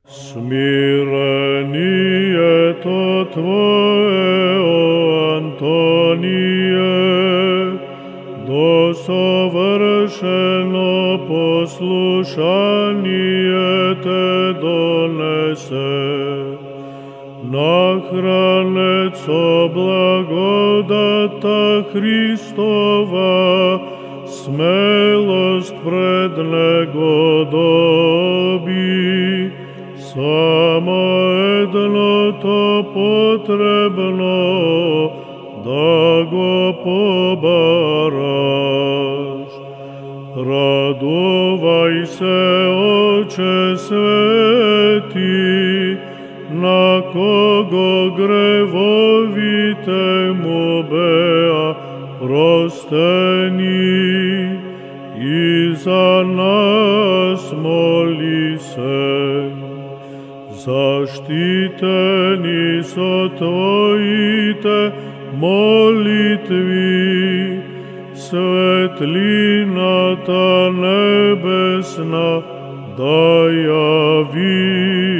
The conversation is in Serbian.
Смирение то Твое, о Антонije, до совершено послушание Те донесе. Нахранецо благодата Христова, смелост пред Него доби, само едното потребно, да го побараш. Радувай се, Отче свети, на кого гревовите му беа простени, и за нас моли се. Защитени со Твоите молитви, светлината небесна да яви.